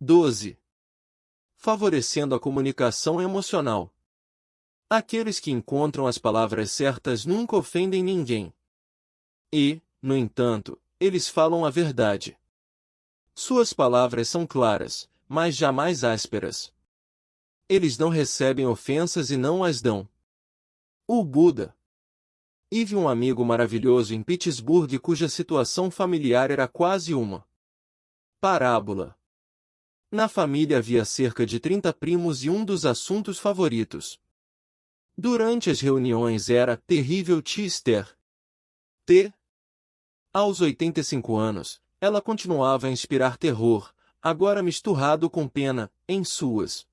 12. Favorecendo a comunicação emocional. Aqueles que encontram as palavras certas nunca ofendem ninguém. E, no entanto, eles falam a verdade. Suas palavras são claras, mas jamais ásperas. Eles não recebem ofensas e não as dão. O Buda. Tive um amigo maravilhoso em Pittsburgh cuja situação familiar era quase uma parábola. Na família havia cerca de 30 primos e um dos assuntos favoritos durante as reuniões era terrível Chester. Aos 85 anos, ela continuava a inspirar terror, agora misturado com pena, em suas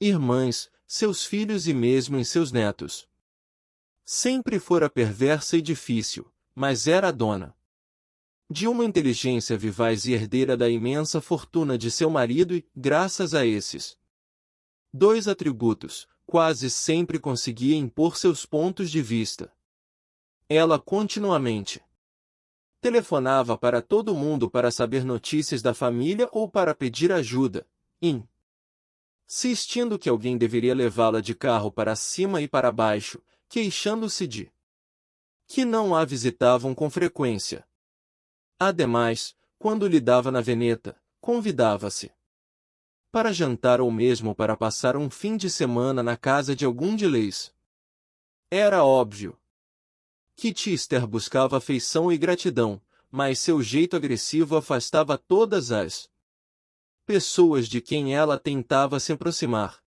irmãs, seus filhos e mesmo em seus netos. Sempre fora perversa e difícil, mas era a dona de uma inteligência vivaz e herdeira da imensa fortuna de seu marido e, graças a esses dois atributos, quase sempre conseguia impor seus pontos de vista. Ela continuamente telefonava para todo mundo para saber notícias da família ou para pedir ajuda, insistindo que alguém deveria levá-la de carro para cima e para baixo, queixando-se de que não a visitavam com frequência. Ademais, quando lhe dava na veneta, convidava-se para jantar ou mesmo para passar um fim de semana na casa de algum de leis. Era óbvio que Chester buscava afeição e gratidão, mas seu jeito agressivo afastava todas as pessoas de quem ela tentava se aproximar.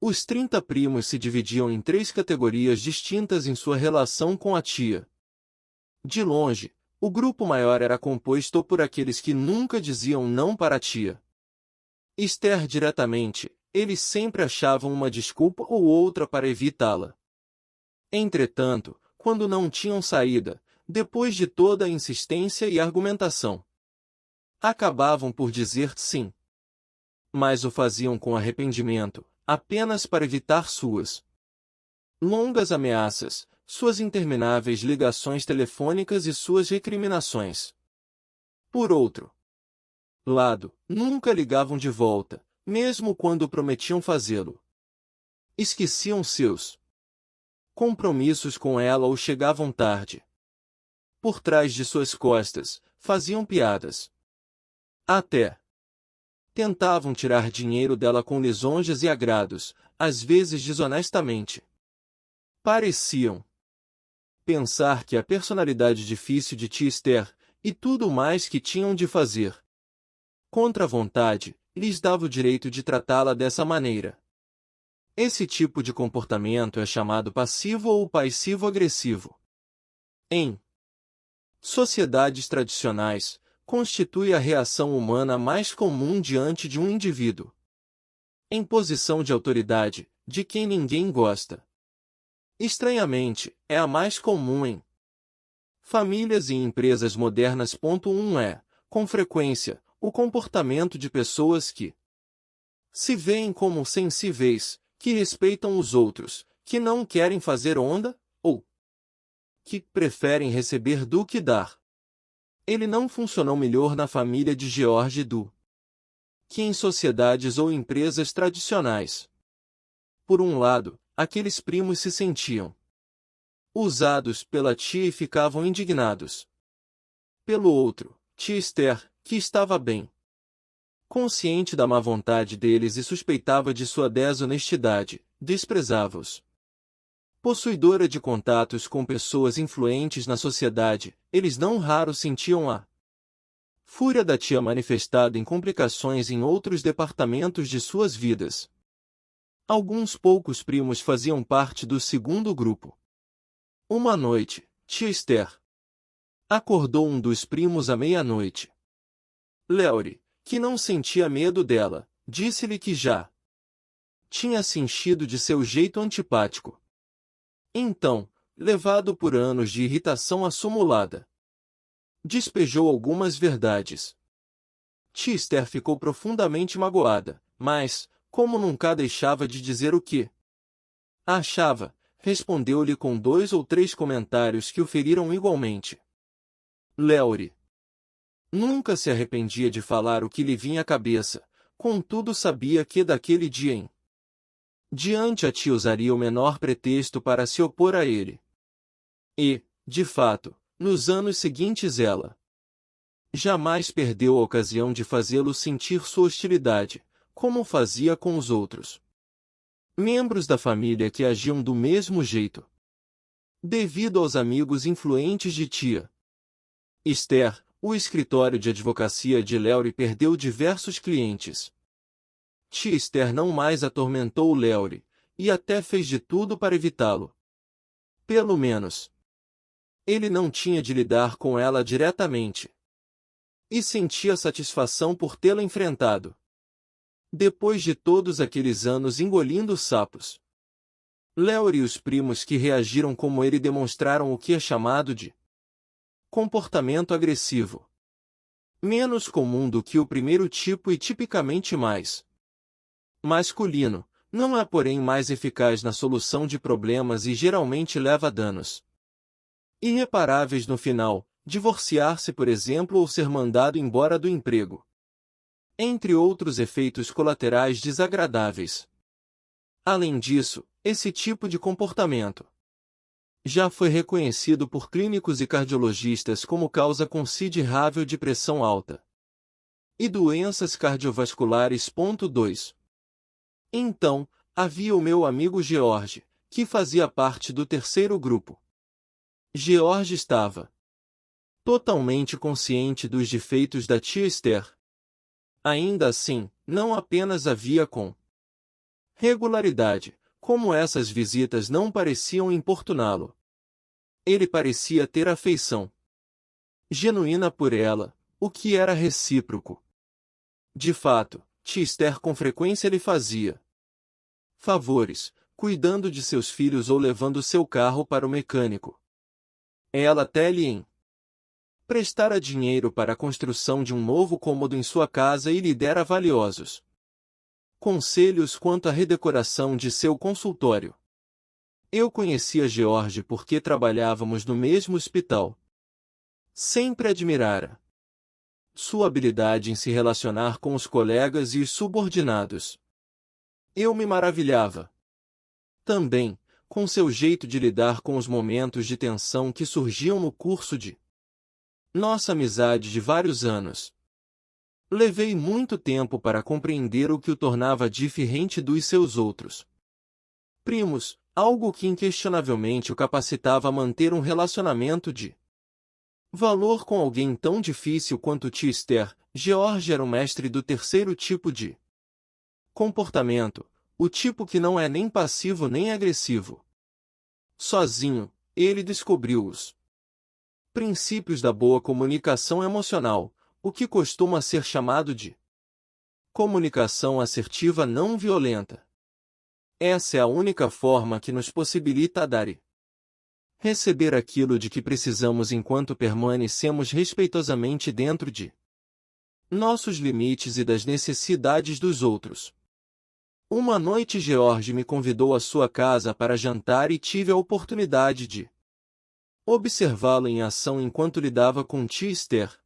Os 30 primos se dividiam em 3 categorias distintas em sua relação com a tia. De longe, o grupo maior era composto por aqueles que nunca diziam não para a tia Esther diretamente, eles sempre achavam uma desculpa ou outra para evitá-la. Entretanto, quando não tinham saída, depois de toda a insistência e argumentação, acabavam por dizer sim. Mas o faziam com arrependimento, apenas para evitar suas longas ameaças, suas intermináveis ligações telefônicas e suas recriminações. Por outro lado, nunca ligavam de volta, mesmo quando prometiam fazê-lo. Esqueciam seus compromissos com ela ou chegavam tarde. Por trás de suas costas, faziam piadas. Até tentavam tirar dinheiro dela com lisonjas e agrados, às vezes desonestamente. Pareciam pensar que a personalidade difícil de Chester, e tudo mais que tinham de fazer contra a vontade, lhes dava o direito de tratá-la dessa maneira. Esse tipo de comportamento é chamado passivo ou passivo-agressivo. Em sociedades tradicionais, constitui a reação humana mais comum diante de um indivíduo em posição de autoridade, de quem ninguém gosta. Estranhamente, é a mais comum em famílias e empresas modernas. 1 é, com frequência, o comportamento de pessoas que se veem como sensíveis, que respeitam os outros, que não querem fazer onda, ou que preferem receber do que dar. Ele não funcionou melhor na família de George do que em sociedades ou empresas tradicionais. Por um lado, aqueles primos se sentiam usados pela tia e ficavam indignados. Pelo outro, tia Esther, que estava bem consciente da má vontade deles e suspeitava de sua desonestidade, desprezava-os. Possuidora de contatos com pessoas influentes na sociedade, eles não raro sentiam a fúria da tia manifestada em complicações em outros departamentos de suas vidas. Alguns poucos primos faziam parte do segundo grupo. Uma noite, tia Esther acordou um dos primos à meia-noite. Leori, que não sentia medo dela, disse-lhe que já tinha se enchido de seu jeito antipático. Então, levado por anos de irritação acumulada, despejou algumas verdades. Tia Esther ficou profundamente magoada, mas, como nunca deixava de dizer o que achava, respondeu-lhe com 2 ou 3 comentários que o feriram igualmente. Leori Nunca se arrependia de falar o que lhe vinha à cabeça, contudo sabia que daquele dia em diante a tia usaria o menor pretexto para se opor a ele. E, de fato, nos anos seguintes ela jamais perdeu a ocasião de fazê-lo sentir sua hostilidade, como fazia com os outros membros da família que agiam do mesmo jeito. Devido aos amigos influentes de tia Esther, o escritório de advocacia de Leury perdeu diversos clientes. Tia Esther não mais atormentou o Leury, e até fez de tudo para evitá-lo. Pelo menos, ele não tinha de lidar com ela diretamente. E sentia satisfação por tê-la enfrentado. Depois de todos aqueles anos engolindo sapos, Leury e os primos que reagiram como ele demonstraram o que é chamado de comportamento agressivo. Menos comum do que o primeiro tipo e tipicamente mais masculino, não é porém mais eficaz na solução de problemas e geralmente leva a danos irreparáveis no final, divorciar-se por exemplo ou ser mandado embora do emprego. Entre outros efeitos colaterais desagradáveis. Além disso, esse tipo de comportamento já foi reconhecido por clínicos e cardiologistas como causa considerável de pressão alta e doenças cardiovasculares. 2. Então, havia o meu amigo George, que fazia parte do terceiro grupo. George estava totalmente consciente dos defeitos da tia Esther. Ainda assim, não apenas havia com regularidade, como essas visitas não pareciam importuná-lo. Ele parecia ter afeição genuína por ela, o que era recíproco. De fato, tia Esther com frequência lhe fazia favores, cuidando de seus filhos ou levando seu carro para o mecânico. Ela até lhe prestara dinheiro para a construção de um novo cômodo em sua casa e lhe dera valiosos conselhos quanto à redecoração de seu consultório. Eu conhecia George porque trabalhávamos no mesmo hospital. Sempre admirara sua habilidade em se relacionar com os colegas e os subordinados. Eu me maravilhava também com seu jeito de lidar com os momentos de tensão que surgiam no curso de nossa amizade de vários anos. Levei muito tempo para compreender o que o tornava diferente dos seus outros primos, algo que inquestionavelmente o capacitava a manter um relacionamento de valor com alguém tão difícil quanto tia Esther. George era o mestre do terceiro tipo de comportamento, o tipo que não é nem passivo nem agressivo. Sozinho, ele descobriu os princípios da boa comunicação emocional, o que costuma ser chamado de comunicação assertiva não violenta. Essa é a única forma que nos possibilita dar e receber aquilo de que precisamos enquanto permanecemos respeitosamente dentro de nossos limites e das necessidades dos outros. Uma noite George me convidou à sua casa para jantar e tive a oportunidade de observá-lo em ação enquanto lidava com tia Esther.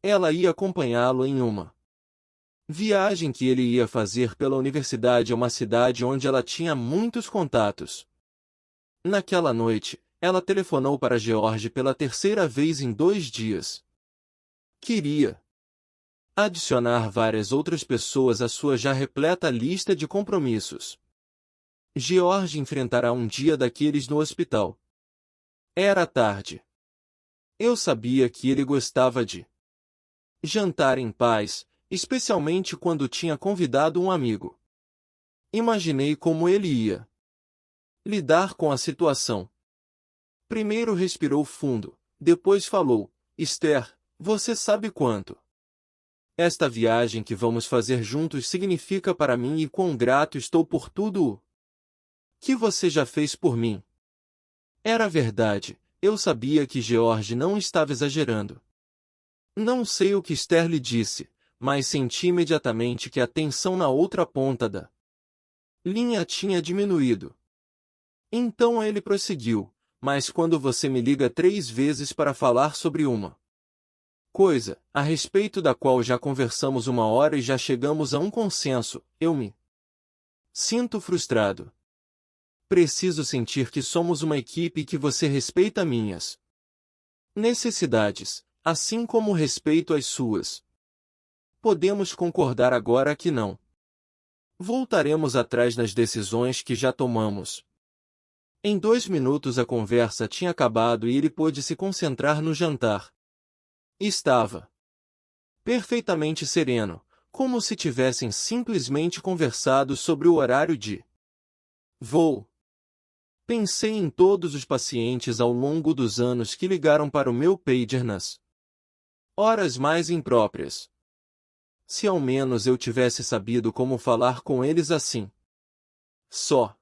Ela ia acompanhá-lo em uma viagem que ele ia fazer pela universidade a uma cidade onde ela tinha muitos contatos. Naquela noite, ela telefonou para George pela terceira vez em 2 dias. Queria adicionar várias outras pessoas à sua já repleta lista de compromissos. George enfrentará um dia daqueles no hospital. Era tarde. Eu sabia que ele gostava de jantar em paz, especialmente quando tinha convidado um amigo. Imaginei como ele ia lidar com a situação. Primeiro respirou fundo, depois falou: Esther, você sabe quanto esta viagem que vamos fazer juntos significa para mim e quão grato estou por tudo o que você já fez por mim. Era verdade, eu sabia que George não estava exagerando. Não sei o que Esther lhe disse, mas senti imediatamente que a tensão na outra ponta da linha tinha diminuído. Então ele prosseguiu: mas quando você me liga 3 vezes para falar sobre uma coisa, a respeito da qual já conversamos 1 hora e já chegamos a um consenso, eu me sinto frustrado. Preciso sentir que somos uma equipe e que você respeita minhas necessidades, assim como respeito as suas. Podemos concordar agora que não voltaremos atrás nas decisões que já tomamos. Em 2 minutos a conversa tinha acabado e ele pôde se concentrar no jantar. Estava perfeitamente sereno, como se tivessem simplesmente conversado sobre o horário de voo. Pensei em todos os pacientes ao longo dos anos que ligaram para o meu pager nas horas mais impróprias. Se ao menos eu tivesse sabido como falar com eles assim. Só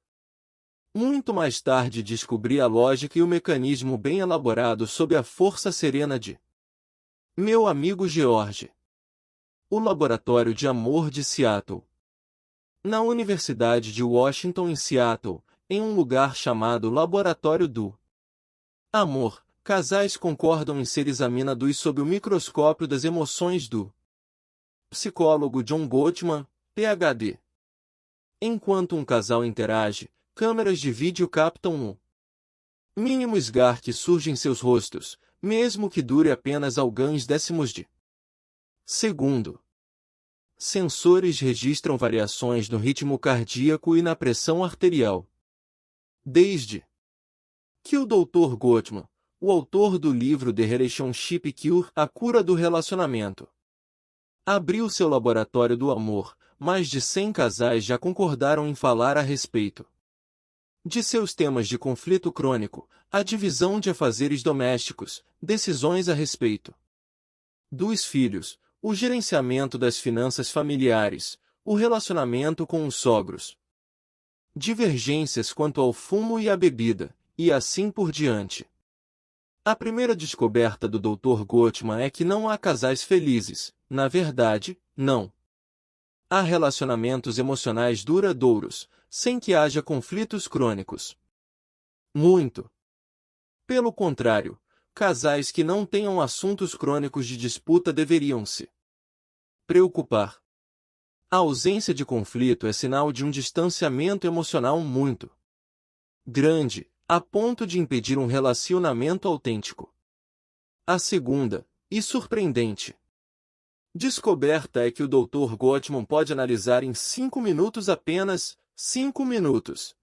muito mais tarde descobri a lógica e o mecanismo bem elaborado sob a força serena de meu amigo George. O Laboratório de Amor de Seattle. Na Universidade de Washington em Seattle, em um lugar chamado Laboratório do Amor, casais concordam em ser examinados sob o microscópio das emoções do psicólogo John Gottman, Ph.D. Enquanto um casal interage, câmeras de vídeo captam um mínimo esgar que surge em seus rostos, mesmo que dure apenas alguns décimos de segundo. Sensores registram variações no ritmo cardíaco e na pressão arterial. Desde que o Dr. Gottman, o autor do livro The Relationship Cure, A Cura do Relacionamento, abriu seu laboratório do amor, mais de 100 casais já concordaram em falar a respeito de seus temas de conflito crônico, a divisão de afazeres domésticos, decisões a respeito dos filhos, o gerenciamento das finanças familiares, o relacionamento com os sogros, divergências quanto ao fumo e à bebida, e assim por diante. A primeira descoberta do Dr. Gottman é que não há casais felizes, na verdade, não. Há relacionamentos emocionais duradouros, sem que haja conflitos crônicos. Muito pelo contrário, casais que não tenham assuntos crônicos de disputa deveriam se preocupar. A ausência de conflito é sinal de um distanciamento emocional muito grande, a ponto de impedir um relacionamento autêntico. A segunda, e surpreendente, descoberta é que o Dr. Gottman pode analisar em 5 minutos apenas 5 minutos.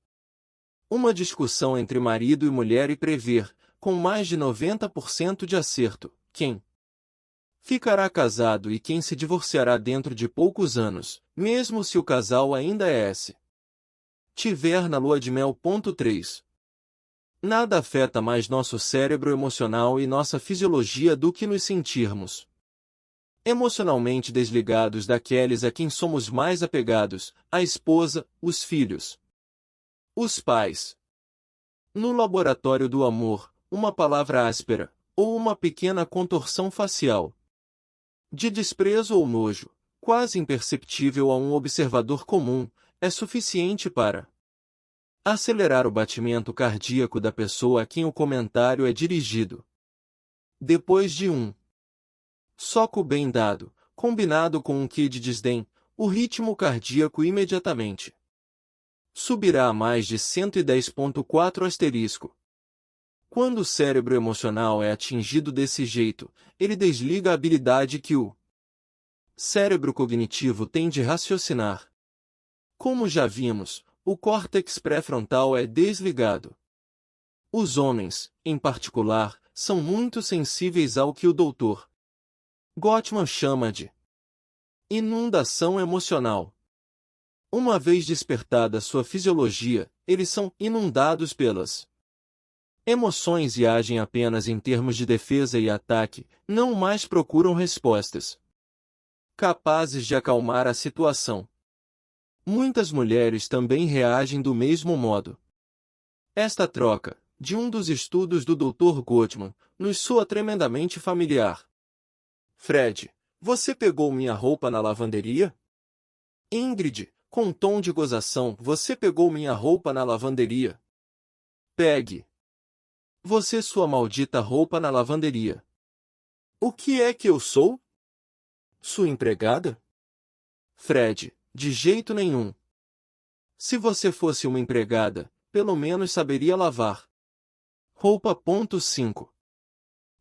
Uma discussão entre marido e mulher e prever, com mais de 90% de acerto, quem ficará casado e quem se divorciará dentro de poucos anos, mesmo se o casal ainda é tiver na lua de mel. 3. Nada afeta mais nosso cérebro emocional e nossa fisiologia do que nos sentirmos emocionalmente desligados daqueles a quem somos mais apegados, a esposa, os filhos, os pais. No laboratório do amor, uma palavra áspera, ou uma pequena contorção facial de desprezo ou nojo, quase imperceptível a um observador comum, é suficiente para acelerar o batimento cardíaco da pessoa a quem o comentário é dirigido. Depois de um soco bem dado, combinado com um quê de desdém, o ritmo cardíaco imediatamente subirá a mais de 110,4 asterisco. Quando o cérebro emocional é atingido desse jeito, ele desliga a habilidade que o cérebro cognitivo tem de raciocinar. Como já vimos, o córtex pré-frontal é desligado. Os homens, em particular, são muito sensíveis ao que o Dr. Gottman chama de inundação emocional. Uma vez despertada sua fisiologia, eles são inundados pelas emoções e agem apenas em termos de defesa e ataque, não mais procuram respostas capazes de acalmar a situação. Muitas mulheres também reagem do mesmo modo. Esta troca, de um dos estudos do Dr. Gottman, nos soa tremendamente familiar. Fred, você pegou minha roupa na lavanderia? Ingrid, com um tom de gozação, você pegou minha roupa na lavanderia? Pegue você sua maldita roupa na lavanderia. O que é que eu sou? Sua empregada? Fred, de jeito nenhum. Se você fosse uma empregada, pelo menos saberia lavar roupa. 5.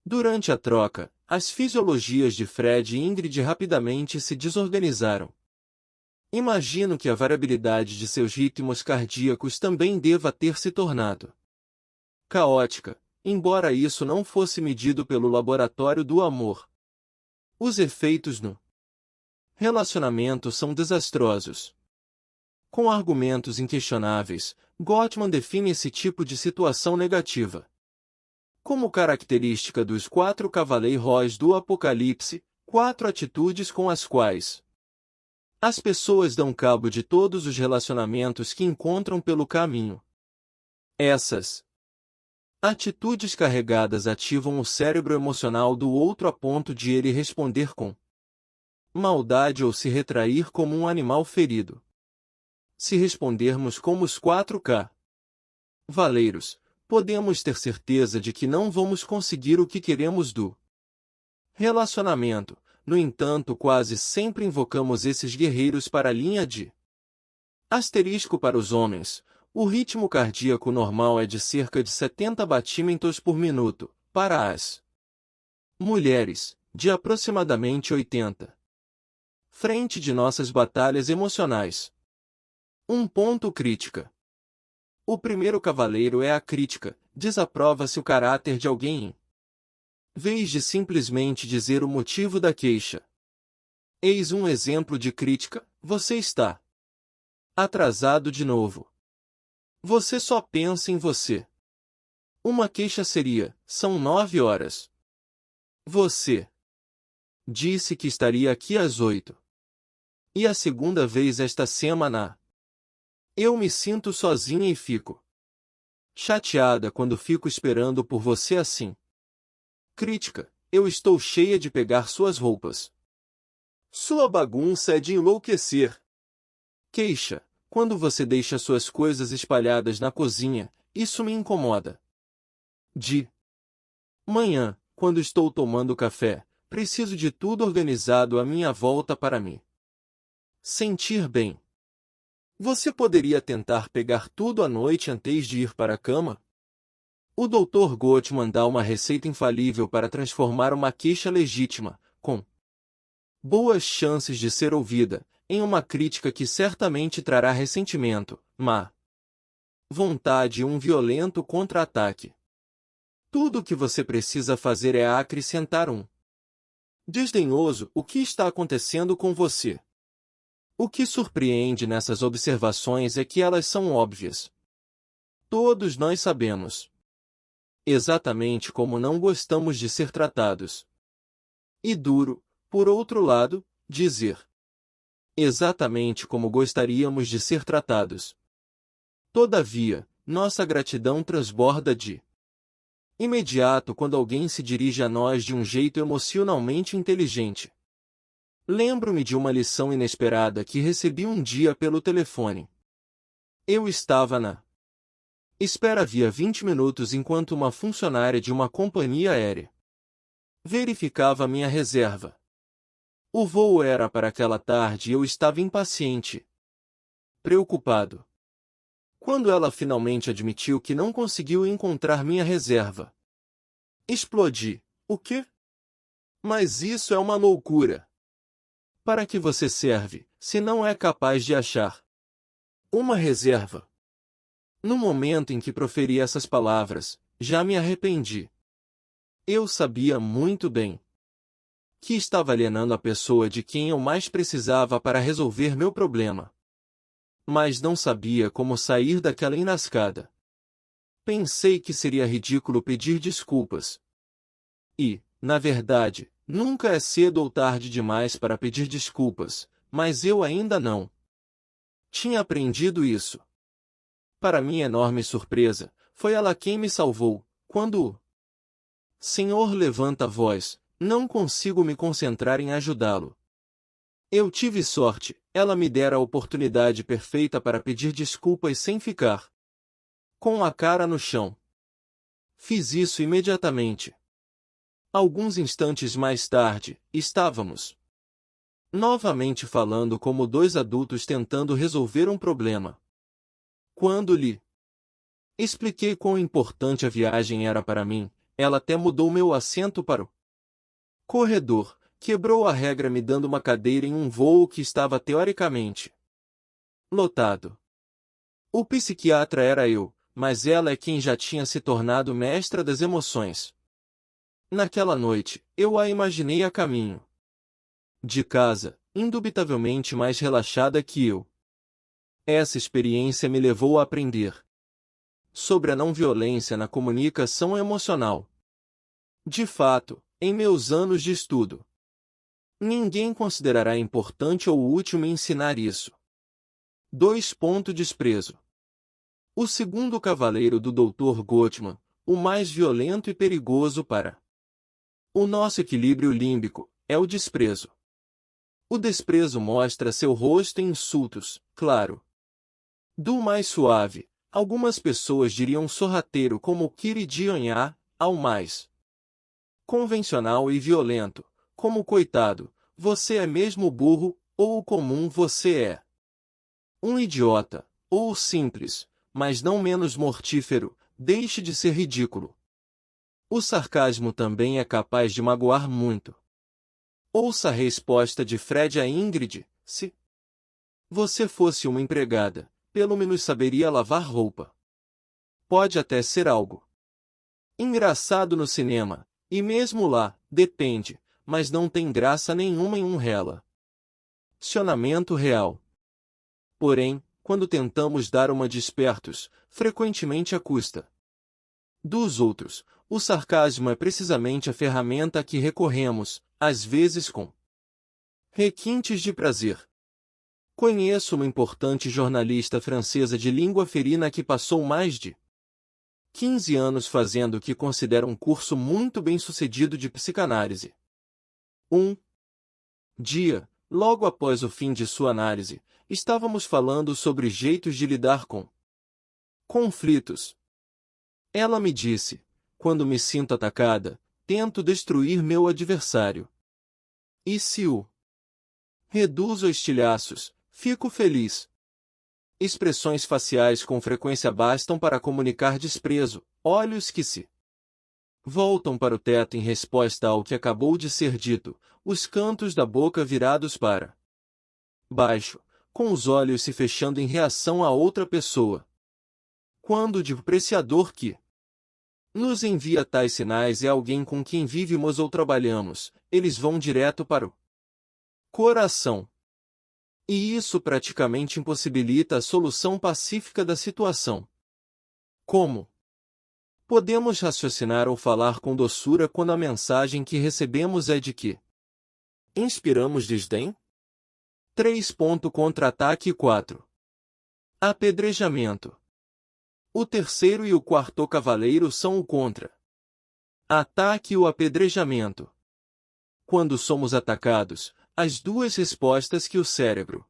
Durante a troca, as fisiologias de Fred e Ingrid rapidamente se desorganizaram. Imagino que a variabilidade de seus ritmos cardíacos também deva ter se tornado caótica, embora isso não fosse medido pelo laboratório do amor. Os efeitos no relacionamento são desastrosos. Com argumentos inquestionáveis, Gottman define esse tipo de situação negativa como característica dos 4 cavaleiros do Apocalipse, 4 atitudes com as quais as pessoas dão cabo de todos os relacionamentos que encontram pelo caminho. Essas atitudes carregadas ativam o cérebro emocional do outro a ponto de ele responder com maldade ou se retrair como um animal ferido. Se respondermos como os 4 cavaleiros, podemos ter certeza de que não vamos conseguir o que queremos do relacionamento. No entanto, quase sempre invocamos esses guerreiros para a linha de asterisco para os homens. O ritmo cardíaco normal é de cerca de 70 batimentos por minuto, para as mulheres, de aproximadamente 80. Frente de nossas batalhas emocionais. Ponto crítica. O primeiro cavaleiro é a crítica. Desaprova-se o caráter de alguém em vez de simplesmente dizer o motivo da queixa. Eis um exemplo de crítica: você está atrasado de novo. Você só pensa em você. Uma queixa seria: são 9 horas. Você disse que estaria aqui às 8. E a segunda vez esta semana. Eu me sinto sozinha e fico chateada quando fico esperando por você assim. Crítica: eu estou cheia de pegar suas roupas. Sua bagunça é de enlouquecer. Queixa: quando você deixa suas coisas espalhadas na cozinha, isso me incomoda. De manhã, quando estou tomando café, preciso de tudo organizado à minha volta para me sentir bem. Você poderia tentar pegar tudo à noite antes de ir para a cama? O Dr. Gottman dá uma receita infalível para transformar uma queixa legítima, com boas chances de ser ouvida, em uma crítica que certamente trará ressentimento, má vontade e um violento contra-ataque. Tudo o que você precisa fazer é acrescentar desdenhoso: o que está acontecendo com você? O que surpreende nessas observações é que elas são óbvias. Todos nós sabemos exatamente como não gostamos de ser tratados. E duro, por outro lado, dizer exatamente como gostaríamos de ser tratados. Todavia, nossa gratidão transborda de imediato quando alguém se dirige a nós de um jeito emocionalmente inteligente. Lembro-me de uma lição inesperada que recebi um dia pelo telefone. Eu estava na espera havia 20 minutos enquanto uma funcionária de uma companhia aérea verificava minha reserva. O voo era para aquela tarde e eu estava impaciente, preocupado. Quando ela finalmente admitiu que não conseguiu encontrar minha reserva, explodi: o quê? Mas isso é uma loucura! Para que você serve, se não é capaz de achar uma reserva? No momento em que proferi essas palavras, já me arrependi. Eu sabia muito bem que estava alienando a pessoa de quem eu mais precisava para resolver meu problema. Mas não sabia como sair daquela enrascada. Pensei que seria ridículo pedir desculpas. E, na verdade, nunca é cedo ou tarde demais para pedir desculpas, mas eu ainda não tinha aprendido isso. Para minha enorme surpresa, foi ela quem me salvou. Quando o Senhor levanta a voz, não consigo me concentrar em ajudá-lo. Eu tive sorte, ela me dera a oportunidade perfeita para pedir desculpas sem ficar com a cara no chão. Fiz isso imediatamente. Alguns instantes mais tarde, estávamos novamente falando como dois adultos tentando resolver um problema. Quando lhe expliquei quão importante a viagem era para mim, ela até mudou meu assento para o corredor, quebrou a regra me dando uma cadeira em um voo que estava teoricamente lotado. O psiquiatra era eu, mas ela é quem já tinha se tornado mestra das emoções. Naquela noite, eu a imaginei a caminho de casa, indubitavelmente mais relaxada que eu. Essa experiência me levou a aprender sobre a não-violência na comunicação emocional. De fato, em meus anos de estudo, ninguém considerará importante ou útil me ensinar isso. 2. Desprezo. O segundo cavaleiro do Dr. Gottman, o mais violento e perigoso para o nosso equilíbrio límbico, é o desprezo. O desprezo mostra seu rosto em insultos, claro. Do mais suave, algumas pessoas diriam sorrateiro como Kiridionha, ao mais convencional e violento, como coitado, você é mesmo burro, ou o comum você é um idiota, ou o simples, mas não menos mortífero, deixe de ser ridículo. O sarcasmo também é capaz de magoar muito. Ouça a resposta de Fred a Ingrid: se você fosse uma empregada, pelo menos saberia lavar roupa. Pode até ser algo engraçado no cinema, e mesmo lá, depende, mas não tem graça nenhuma em um relacionamento real. Porém, quando tentamos dar uma de espertos, frequentemente à custa dos outros, o sarcasmo é precisamente a ferramenta a que recorremos, às vezes com requintes de prazer. Conheço uma importante jornalista francesa de língua ferina que passou mais de 15 anos fazendo o que considera um curso muito bem-sucedido de psicanálise. Um dia, logo após o fim de sua análise, estávamos falando sobre jeitos de lidar com conflitos. Ela me disse: quando me sinto atacada, tento destruir meu adversário. E se o reduzo a estilhaços, fico feliz. Expressões faciais com frequência bastam para comunicar desprezo, olhos que se voltam para o teto em resposta ao que acabou de ser dito, os cantos da boca virados para baixo, com os olhos se fechando em reação a outra pessoa. Quando o depreciador que nos envia tais sinais é alguém com quem vivemos ou trabalhamos, eles vão direto para o coração. E isso praticamente impossibilita a solução pacífica da situação. Como podemos raciocinar ou falar com doçura quando a mensagem que recebemos é de que inspiramos desdém? 3. Contra-ataque 4. Apedrejamento. O terceiro e o quarto cavaleiro são o contra-ataque e o apedrejamento. Quando somos atacados, as duas respostas que o cérebro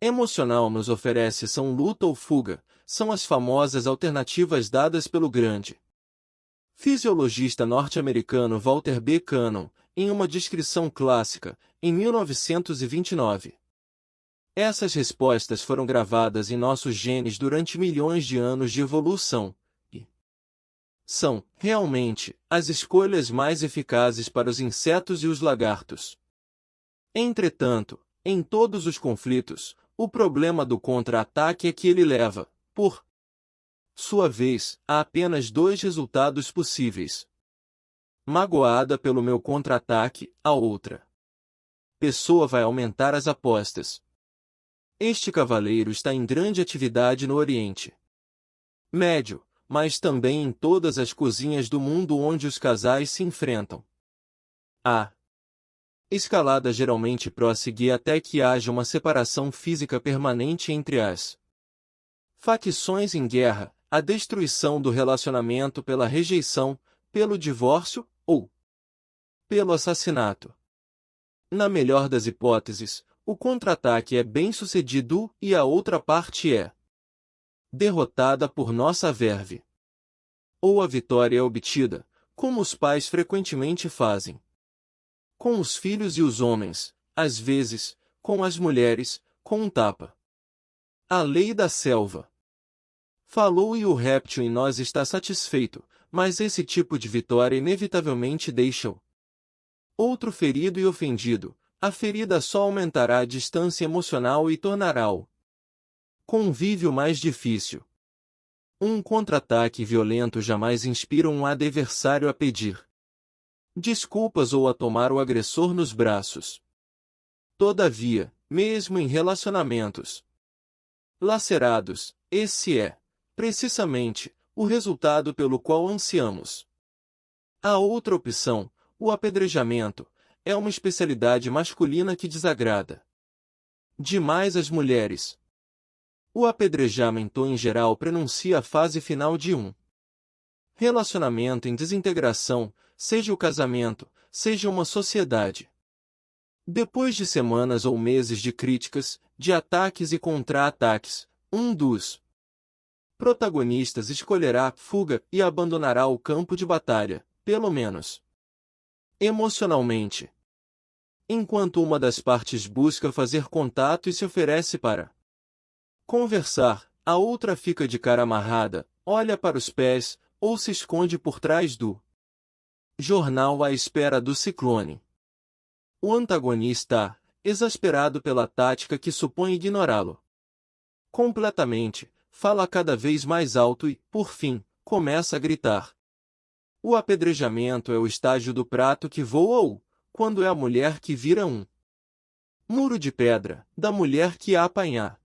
emocional nos oferece são luta ou fuga, são as famosas alternativas dadas pelo grande fisiologista norte-americano Walter B. Cannon, em uma descrição clássica, em 1929. Essas respostas foram gravadas em nossos genes durante milhões de anos de evolução, e são, realmente, as escolhas mais eficazes para os insetos e os lagartos. Entretanto, em todos os conflitos, o problema do contra-ataque é que ele leva, por sua vez, há apenas 2 resultados possíveis. Magoada pelo meu contra-ataque, a outra pessoa vai aumentar as apostas. Este cavaleiro está em grande atividade no Oriente Médio, mas também em todas as cozinhas do mundo onde os casais se enfrentam. A escalada geralmente prossegue até que haja uma separação física permanente entre as facções em guerra, a destruição do relacionamento pela rejeição, pelo divórcio, ou pelo assassinato. Na melhor das hipóteses, o contra-ataque é bem-sucedido e a outra parte é derrotada por nossa verve. Ou a vitória é obtida, como os pais frequentemente fazem. Com os filhos e os homens, às vezes, com as mulheres, com um tapa. A lei da selva. Falou e o réptil em nós está satisfeito, mas esse tipo de vitória inevitavelmente deixa-o outro ferido e ofendido. A ferida só aumentará a distância emocional e tornará o convívio mais difícil. Um contra-ataque violento jamais inspira um adversário a pedir desculpas ou a tomar o agressor nos braços. Todavia, mesmo em relacionamentos lacerados, esse é, precisamente, o resultado pelo qual ansiamos. A outra opção, o apedrejamento, é uma especialidade masculina que desagrada demais as mulheres. O apedrejamento em geral prenuncia a fase final de um relacionamento em desintegração, seja o casamento, seja uma sociedade. Depois de semanas ou meses de críticas, de ataques e contra-ataques, um dos protagonistas escolherá a fuga e abandonará o campo de batalha, pelo menos emocionalmente. Enquanto uma das partes busca fazer contato e se oferece para conversar, a outra fica de cara amarrada, olha para os pés, ou se esconde por trás do jornal à espera do ciclone. O antagonista, exasperado pela tática que supõe ignorá-lo completamente, fala cada vez mais alto e, por fim, começa a gritar. O apedrejamento é o estágio do prato que voa ou, quando é a mulher que vira um muro de pedra, da mulher que a apanhar.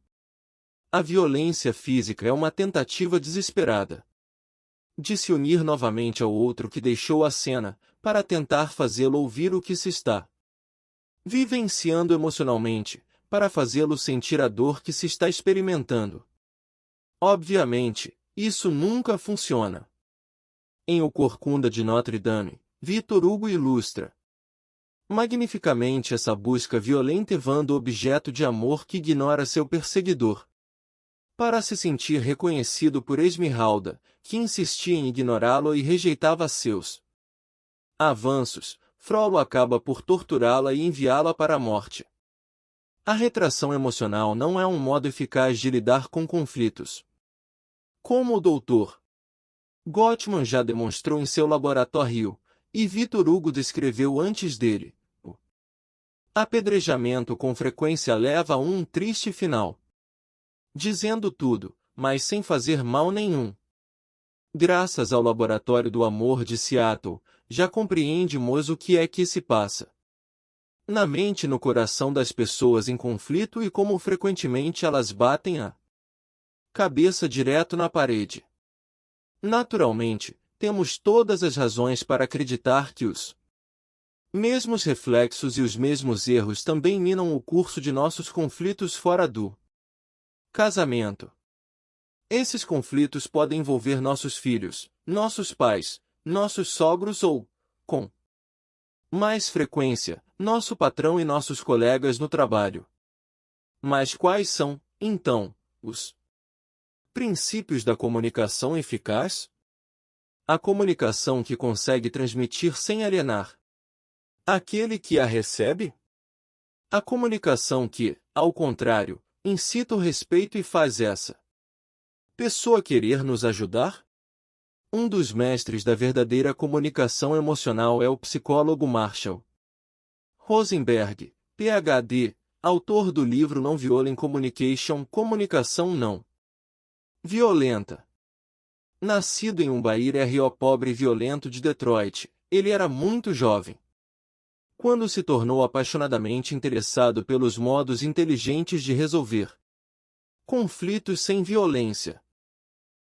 A violência física é uma tentativa desesperada de se unir novamente ao outro que deixou a cena, para tentar fazê-lo ouvir o que se está vivenciando emocionalmente, para fazê-lo sentir a dor que se está experimentando. Obviamente, isso nunca funciona. Em O Corcunda de Notre Dame, Victor Hugo ilustra magnificamente essa busca violenta evando o objeto de amor que ignora seu perseguidor. Para se sentir reconhecido por Esmeralda, que insistia em ignorá-lo e rejeitava seus avanços, Frollo acaba por torturá-la e enviá-la para a morte. A retração emocional não é um modo eficaz de lidar com conflitos. Como o Dr. Gottman já demonstrou em seu laboratório, e Victor Hugo descreveu antes dele, o apedrejamento com frequência leva a um triste final. Dizendo tudo, mas sem fazer mal nenhum. Graças ao Laboratório do Amor de Seattle, já compreendemos o que é que se passa na mente e no coração das pessoas em conflito e como frequentemente elas batem a cabeça direto na parede. Naturalmente, temos todas as razões para acreditar que os mesmos reflexos e os mesmos erros também minam o curso de nossos conflitos fora do casamento. Esses conflitos podem envolver nossos filhos, nossos pais, nossos sogros ou, com mais frequência, nosso patrão e nossos colegas no trabalho. Mas quais são, então, os princípios da comunicação eficaz? A comunicação que consegue transmitir sem alienar aquele que a recebe? A comunicação que, ao contrário, incita o respeito e faz essa pessoa querer nos ajudar? Um dos mestres da verdadeira comunicação emocional é o psicólogo Marshall Rosenberg, Ph.D., autor do livro Non-Violent Communication, Comunicação Não Violenta. Nascido em um bairro pobre e violento de Detroit, ele era muito jovem quando se tornou apaixonadamente interessado pelos modos inteligentes de resolver conflitos sem violência.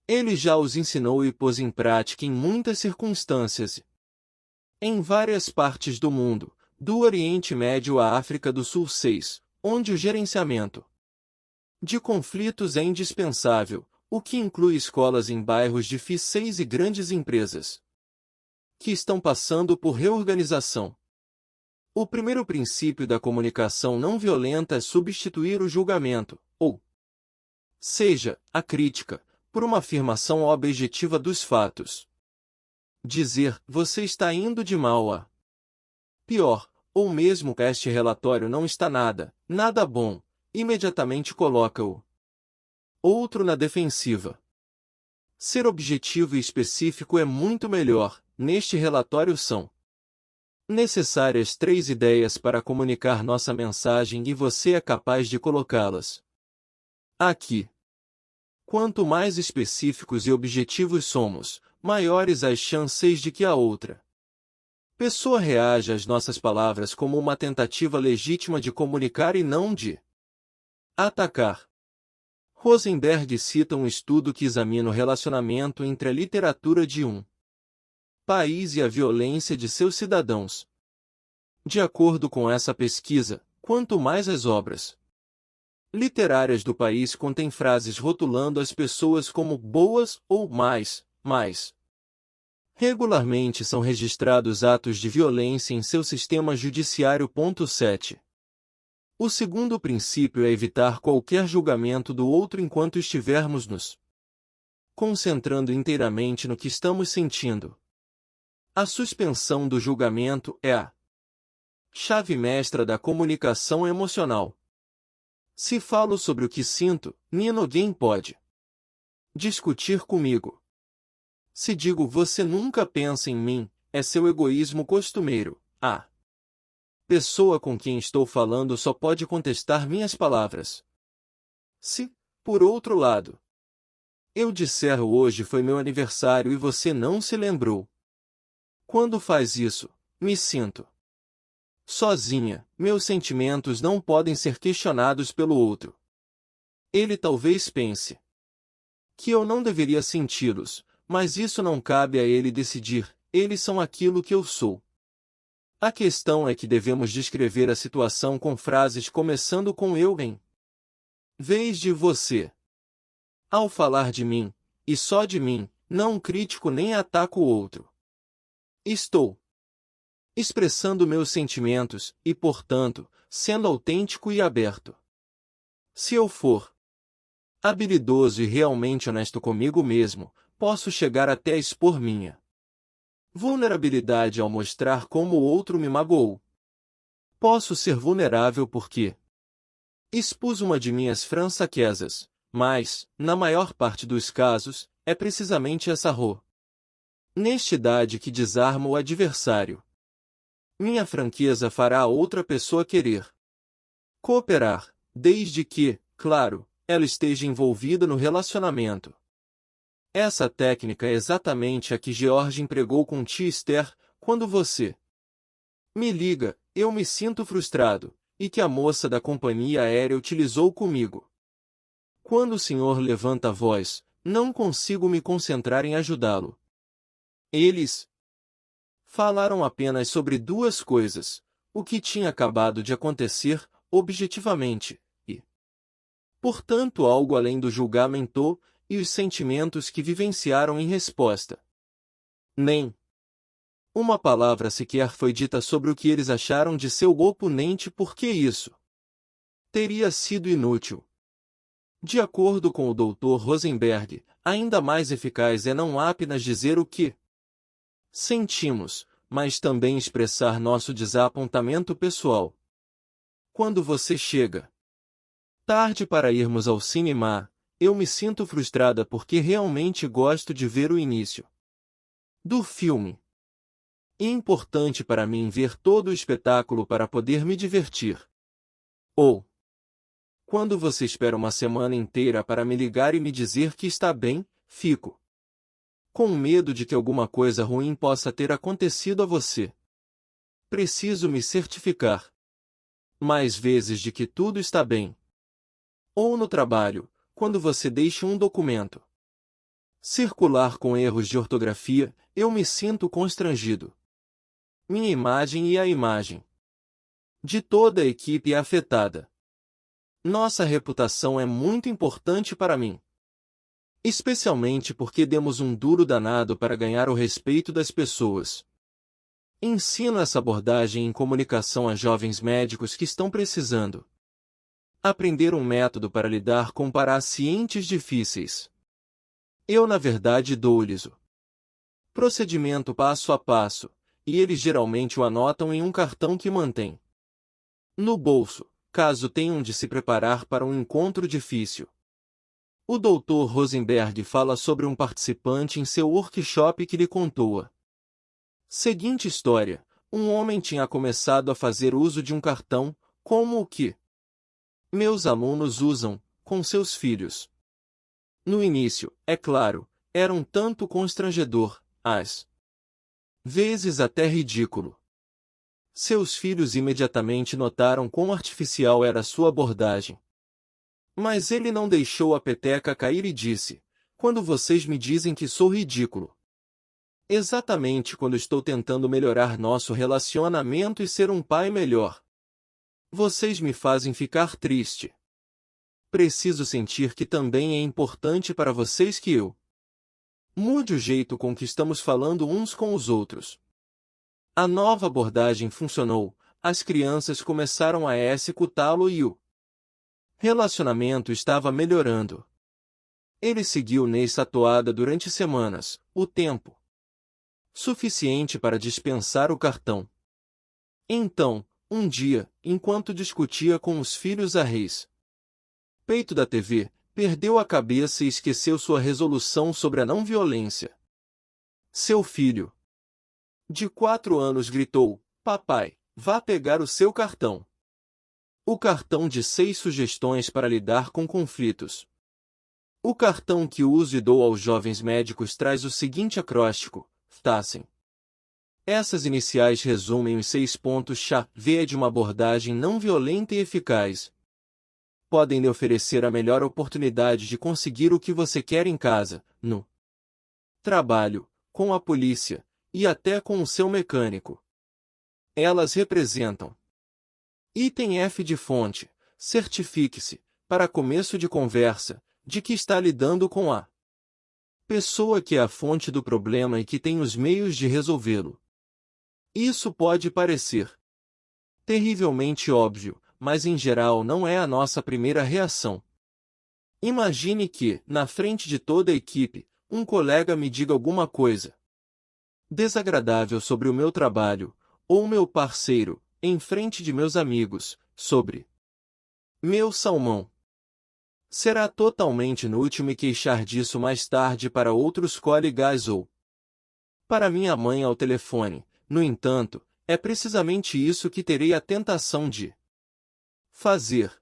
Ele já os ensinou e pôs em prática em muitas circunstâncias. Em várias partes do mundo, do Oriente Médio à África do Sul 6, onde o gerenciamento de conflitos é indispensável, o que inclui escolas em bairros difíceis e grandes empresas que estão passando por reorganização. O primeiro princípio da comunicação não violenta é substituir o julgamento, ou seja, a crítica, por uma afirmação objetiva dos fatos. Dizer, você está indo de mal a pior, ou mesmo este relatório não está nada bom, imediatamente coloca o outro na defensiva. Ser objetivo e específico é muito melhor. Neste relatório são necessárias 3 ideias para comunicar nossa mensagem e você é capaz de colocá-las aqui. Quanto mais específicos e objetivos somos, maiores as chances de que a outra pessoa reaja às nossas palavras como uma tentativa legítima de comunicar e não de atacar. Rosenberg cita um estudo que examina o relacionamento entre a literatura de um país e a violência de seus cidadãos. De acordo com essa pesquisa, quanto mais as obras literárias do país contêm frases rotulando as pessoas como boas ou mais, regularmente são registrados atos de violência em seu sistema judiciário. 7. O segundo princípio é evitar qualquer julgamento do outro enquanto estivermos nos concentrando inteiramente no que estamos sentindo. A suspensão do julgamento é a chave mestra da comunicação emocional. Se falo sobre o que sinto, ninguém pode discutir comigo. Se digo você nunca pensa em mim, é seu egoísmo costumeiro. A pessoa com quem estou falando só pode contestar minhas palavras. Se, por outro lado, eu disser hoje foi meu aniversário e você não se lembrou. Quando faz isso, me sinto sozinha, meus sentimentos não podem ser questionados pelo outro. Ele talvez pense que eu não deveria senti-los, mas isso não cabe a ele decidir, eles são aquilo que eu sou. A questão é que devemos descrever a situação com frases começando com eu em vez de você. Ao falar de mim, e só de mim, não critico nem ataco o outro. Estou expressando meus sentimentos e, portanto, sendo autêntico e aberto. Se eu for habilidoso e realmente honesto comigo mesmo, posso chegar até a expor minha vulnerabilidade ao mostrar como o outro me magoou. Posso ser vulnerável porque expus uma de minhas fraquezas, mas, na maior parte dos casos, é precisamente essa honestidade que desarma o adversário. Minha franqueza fará a outra pessoa querer cooperar, desde que, claro, ela esteja envolvida no relacionamento. Essa técnica é exatamente a que George empregou com tia Esther, quando você me liga, eu me sinto frustrado, e que a moça da companhia aérea utilizou comigo. Quando o senhor levanta a voz, não consigo me concentrar em ajudá-lo. Eles falaram apenas sobre 2 coisas, o que tinha acabado de acontecer, objetivamente, e, portanto, algo além do julgamento, e os sentimentos que vivenciaram em resposta. Nem uma palavra sequer foi dita sobre o que eles acharam de seu oponente porque isso teria sido inútil. De acordo com o Dr. Rosenberg, ainda mais eficaz é não apenas dizer o que sentimos, mas também expressar nosso desapontamento pessoal. Quando você chega tarde para irmos ao cinema, eu me sinto frustrada porque realmente gosto de ver o início do filme. É importante para mim ver todo o espetáculo para poder me divertir. Ou, quando você espera uma semana inteira para me ligar e me dizer que está bem, fico com medo de que alguma coisa ruim possa ter acontecido a você. Preciso me certificar mais vezes de que tudo está bem. Ou no trabalho, quando você deixa um documento circular com erros de ortografia, eu me sinto constrangido. Minha imagem e a imagem de toda a equipe é afetada. Nossa reputação é muito importante para mim. Especialmente porque demos um duro danado para ganhar o respeito das pessoas. Ensino essa abordagem em comunicação a jovens médicos que estão precisando aprender um método para lidar com pacientes difíceis. Eu, na verdade, dou-lhes o Procedimento passo a passo, e eles geralmente o anotam em um cartão que mantém no bolso, caso tenham de se preparar para um encontro difícil. O Dr. Rosenberg fala sobre um participante em seu workshop que lhe contou a seguinte história: um homem tinha começado a fazer uso de um cartão, como o que meus alunos usam, com seus filhos. No início, é claro, era um tanto constrangedor, às vezes até ridículo. Seus filhos imediatamente notaram quão artificial era sua abordagem. Mas ele não deixou a peteca cair e disse: quando vocês me dizem que sou ridículo. Exatamente quando estou tentando melhorar nosso relacionamento e ser um pai melhor. Vocês me fazem ficar triste. Preciso sentir que também é importante para vocês que eu mude o jeito com que estamos falando uns com os outros. A nova abordagem funcionou, as crianças começaram a executá-lo e o relacionamento estava melhorando. Ele seguiu nessa toada durante semanas, o tempo suficiente para dispensar o cartão. Então, um dia, enquanto discutia com os filhos a respeito da TV, perdeu a cabeça e esqueceu sua resolução sobre a não violência. Seu filho, de 4 anos, gritou: papai, vá pegar o seu cartão. O cartão de 6 sugestões para lidar com conflitos. O cartão que uso e dou aos jovens médicos traz o seguinte acróstico: FTASEM. Essas iniciais resumem os 6 pontos-chave de uma abordagem não violenta e eficaz. Podem lhe oferecer a melhor oportunidade de conseguir o que você quer em casa, no trabalho, com a polícia, e até com o seu mecânico. Elas representam: item F de fonte, certifique-se, para começo de conversa, de que está lidando com a pessoa que é a fonte do problema e que tem os meios de resolvê-lo. Isso pode parecer terrivelmente óbvio, mas em geral não é a nossa primeira reação. Imagine que, na frente de toda a equipe, um colega me diga alguma coisa desagradável sobre o meu trabalho, ou meu parceiro, em frente de meus amigos, sobre meu salmão. Será totalmente inútil me queixar disso mais tarde para outros colegas ou para minha mãe ao telefone. No entanto, é precisamente isso que terei a tentação de fazer.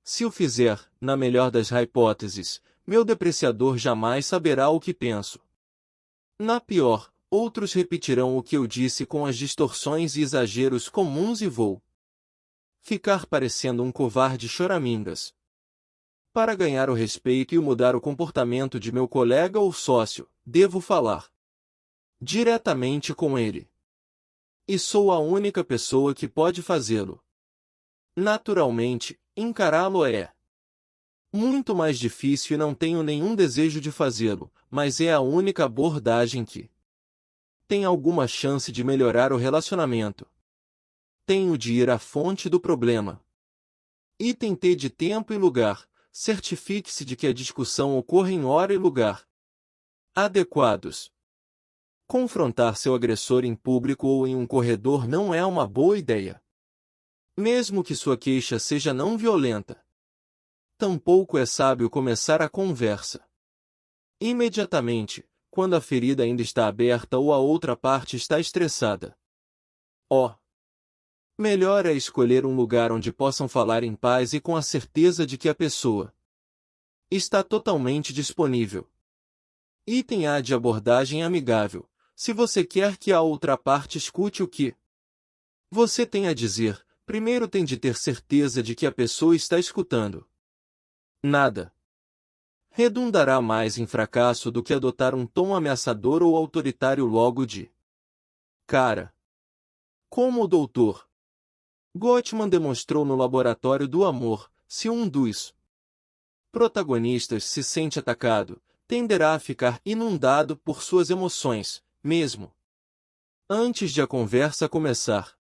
Se o fizer, na melhor das hipóteses, meu depreciador jamais saberá o que penso. Na pior, outros repetirão o que eu disse com as distorções e exageros comuns e vou ficar parecendo um covarde choramingas. Para ganhar o respeito e mudar o comportamento de meu colega ou sócio, devo falar diretamente com ele. E sou a única pessoa que pode fazê-lo. Naturalmente, encará-lo é muito mais difícil e não tenho nenhum desejo de fazê-lo, mas é a única abordagem que tem alguma chance de melhorar o relacionamento. Tenho de ir à fonte do problema. Item T de tempo e lugar. Certifique-se de que a discussão ocorra em hora e lugar adequados. Confrontar seu agressor em público ou em um corredor não é uma boa ideia. Mesmo que sua queixa seja não violenta. Tampouco é sábio começar a conversa imediatamente, quando a ferida ainda está aberta ou a outra parte está estressada. Melhor é escolher um lugar onde possam falar em paz e com a certeza de que a pessoa está totalmente disponível. Item A de abordagem amigável. Se você quer que a outra parte escute o que você tem a dizer, primeiro tem de ter certeza de que a pessoa está escutando. Nada redundará mais em fracasso do que adotar um tom ameaçador ou autoritário logo de cara. Como o Dr. Gottman demonstrou no Laboratório do Amor, se um dos protagonistas se sente atacado, tenderá a ficar inundado por suas emoções, mesmo antes de a conversa começar.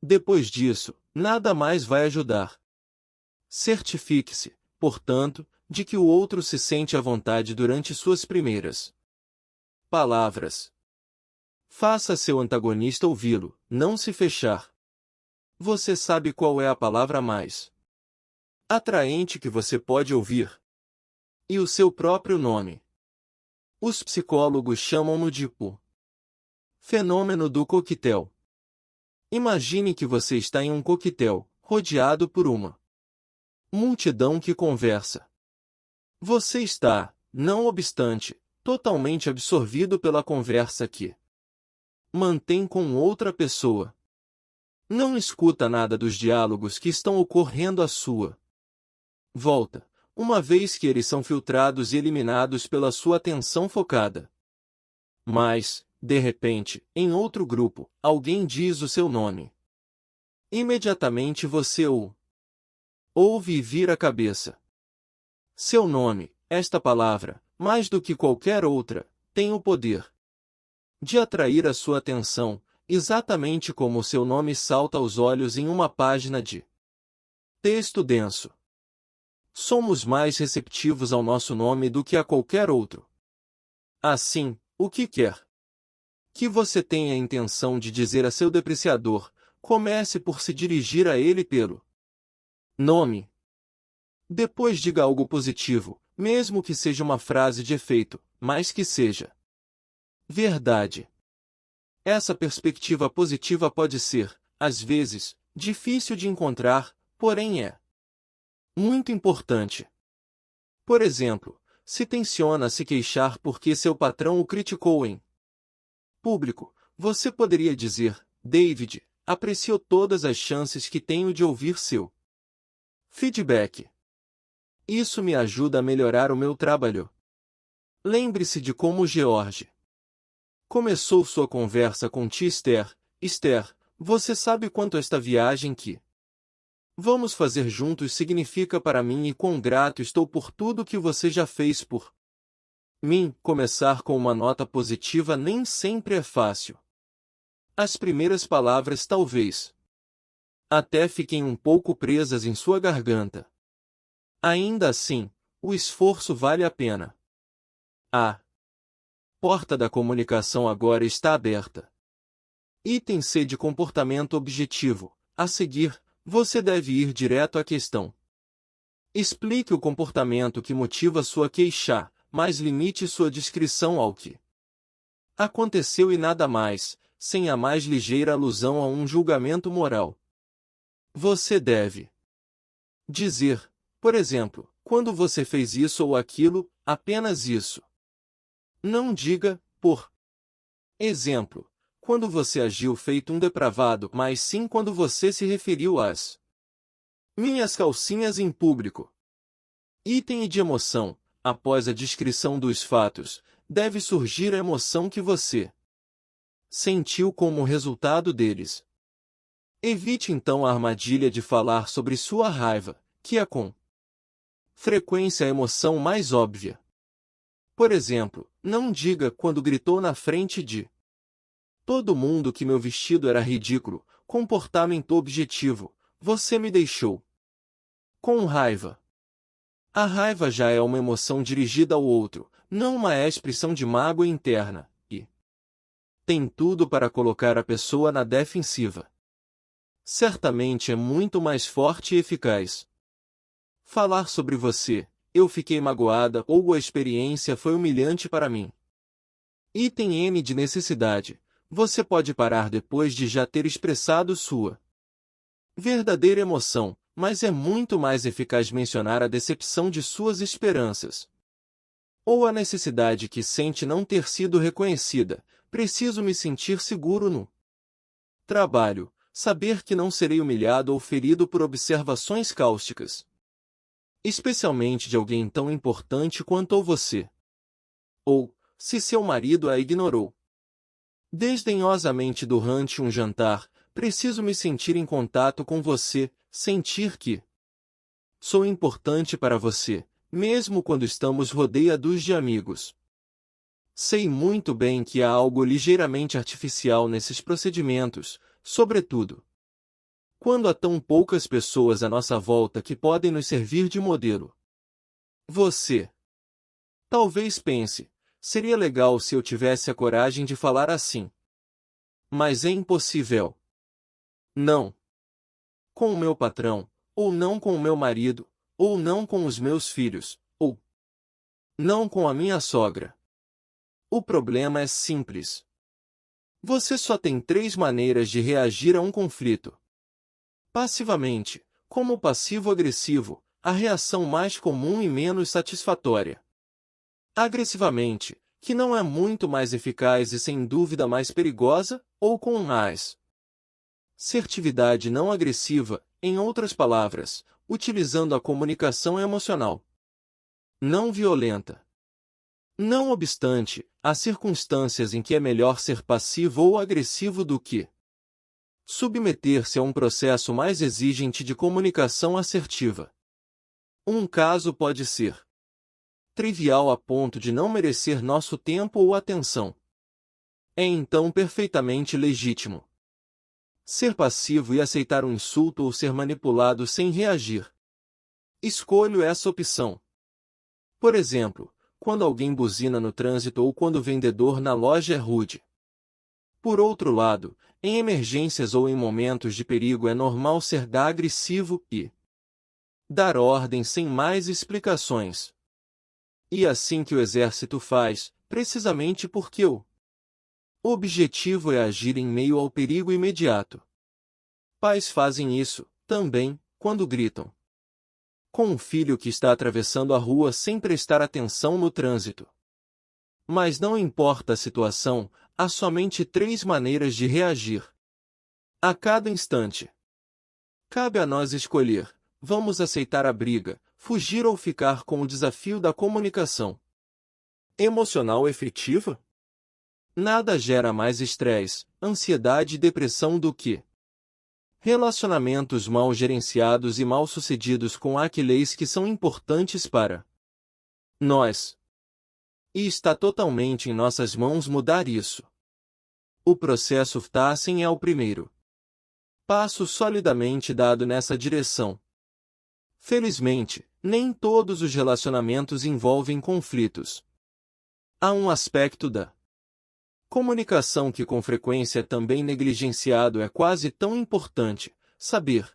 Depois disso, nada mais vai ajudar. Certifique-se, portanto, de que o outro se sente à vontade durante suas primeiras palavras. Faça seu antagonista ouvi-lo, não se fechar. Você sabe qual é a palavra mais atraente que você pode ouvir? E o seu próprio nome. Os psicólogos chamam-no de o fenômeno do coquetel. Imagine que você está em um coquetel, rodeado por uma multidão que conversa. Você está, não obstante, totalmente absorvido pela conversa que mantém com outra pessoa. Não escuta nada dos diálogos que estão ocorrendo à sua volta, uma vez que eles são filtrados e eliminados pela sua atenção focada. Mas, de repente, em outro grupo, alguém diz o seu nome. Imediatamente você o ouve e vira a cabeça. Seu nome, esta palavra, mais do que qualquer outra, tem o poder de atrair a sua atenção, exatamente como o seu nome salta aos olhos em uma página de texto denso. Somos mais receptivos ao nosso nome do que a qualquer outro. Assim, o que quer que você tenha a intenção de dizer a seu depreciador, comece por se dirigir a ele pelo nome. Depois diga algo positivo, mesmo que seja uma frase de efeito, mas que seja verdade. Essa perspectiva positiva pode ser, às vezes, difícil de encontrar, porém é muito importante. Por exemplo, se tenciona se queixar porque seu patrão o criticou em público, você poderia dizer: David, aprecio todas as chances que tenho de ouvir seu feedback. Isso me ajuda a melhorar o meu trabalho. Lembre-se de como George começou sua conversa com tia Esther. Esther, você sabe quanto esta viagem que vamos fazer juntos significa para mim e quão grato estou por tudo que você já fez por mim. Começar com uma nota positiva nem sempre é fácil. As primeiras palavras talvez até fiquem um pouco presas em sua garganta. Ainda assim, o esforço vale a pena. A porta da comunicação agora está aberta. Item C de comportamento objetivo. A seguir, você deve ir direto à questão. Explique o comportamento que motiva sua queixa, mas limite sua descrição ao que aconteceu e nada mais, sem a mais ligeira alusão a um julgamento moral. Você deve dizer, por exemplo, quando você fez isso ou aquilo, apenas isso. Não diga, por exemplo, quando você agiu feito um depravado, mas sim quando você se referiu às minhas calcinhas em público. Item de emoção. Após a descrição dos fatos, deve surgir a emoção que você sentiu como resultado deles. Evite então a armadilha de falar sobre sua raiva, que é com frequência a emoção mais óbvia. Por exemplo, não diga quando gritou na frente de todo mundo que meu vestido era ridículo. Comportamento objetivo. Você me deixou com raiva. A raiva já é uma emoção dirigida ao outro, não uma expressão de mágoa interna, e tem tudo para colocar a pessoa na defensiva. Certamente é muito mais forte e eficaz falar sobre você: eu fiquei magoada ou a experiência foi humilhante para mim. Item N de necessidade. Você pode parar depois de já ter expressado sua verdadeira emoção, mas é muito mais eficaz mencionar a decepção de suas esperanças. Ou a necessidade que sente não ter sido reconhecida. Preciso me sentir seguro no trabalho, saber que não serei humilhado ou ferido por observações cáusticas, especialmente de alguém tão importante quanto você. Ou, se seu marido a ignorou desdenhosamente durante um jantar, preciso me sentir em contato com você, sentir que sou importante para você, mesmo quando estamos rodeados de amigos. Sei muito bem que há algo ligeiramente artificial nesses procedimentos, sobretudo quando há tão poucas pessoas à nossa volta que podem nos servir de modelo. Você talvez pense: seria legal se eu tivesse a coragem de falar assim. Mas é impossível. Não. Com o meu patrão, ou não com o meu marido, ou não com os meus filhos, ou não com a minha sogra. O problema é simples. Você só tem 3 maneiras de reagir a um conflito. Passivamente, como passivo-agressivo, a reação mais comum e menos satisfatória. Agressivamente, que não é muito mais eficaz e sem dúvida mais perigosa, ou com mais assertividade não agressiva, em outras palavras, utilizando a comunicação emocional não violenta. Não obstante, há circunstâncias em que é melhor ser passivo ou agressivo do que submeter-se a um processo mais exigente de comunicação assertiva. Um caso pode ser trivial a ponto de não merecer nosso tempo ou atenção. É então perfeitamente legítimo ser passivo e aceitar um insulto ou ser manipulado sem reagir. Escolho essa opção. Por exemplo, quando alguém buzina no trânsito ou quando o vendedor na loja é rude. Por outro lado, em emergências ou em momentos de perigo é normal ser agressivo e dar ordem sem mais explicações. E assim que o exército faz, precisamente porque o objetivo é agir em meio ao perigo imediato. Pais fazem isso, também, quando gritam com um filho que está atravessando a rua sem prestar atenção no trânsito. Mas não importa a situação, há somente 3 maneiras de reagir. A cada instante. Cabe a nós escolher: vamos aceitar a briga, fugir ou ficar com o desafio da comunicação emocional efetiva? Nada gera mais estresse, ansiedade e depressão do que relacionamentos mal gerenciados e mal sucedidos com aqueles que são importantes para nós. E está totalmente em nossas mãos mudar isso. O processo Tassen é o primeiro passo solidamente dado nessa direção. Felizmente, nem todos os relacionamentos envolvem conflitos. Há um aspecto da comunicação que com frequência é também negligenciado, é quase tão importante: saber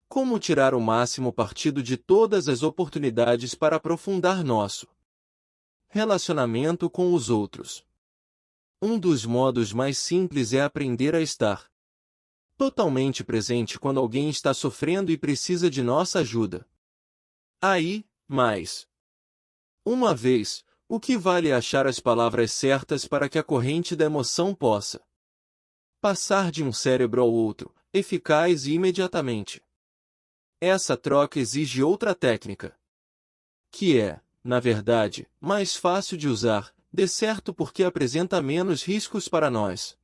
como tirar o máximo partido de todas as oportunidades para aprofundar nosso relacionamento com os outros. Um dos modos mais simples é aprender a estar totalmente presente quando alguém está sofrendo e precisa de nossa ajuda. Aí, mais uma vez, o que vale é achar as palavras certas para que a corrente da emoção possa passar de um cérebro ao outro, eficaz e imediatamente. Essa troca exige outra técnica, que é, na verdade, mais fácil de usar, de certo porque apresenta menos riscos para nós.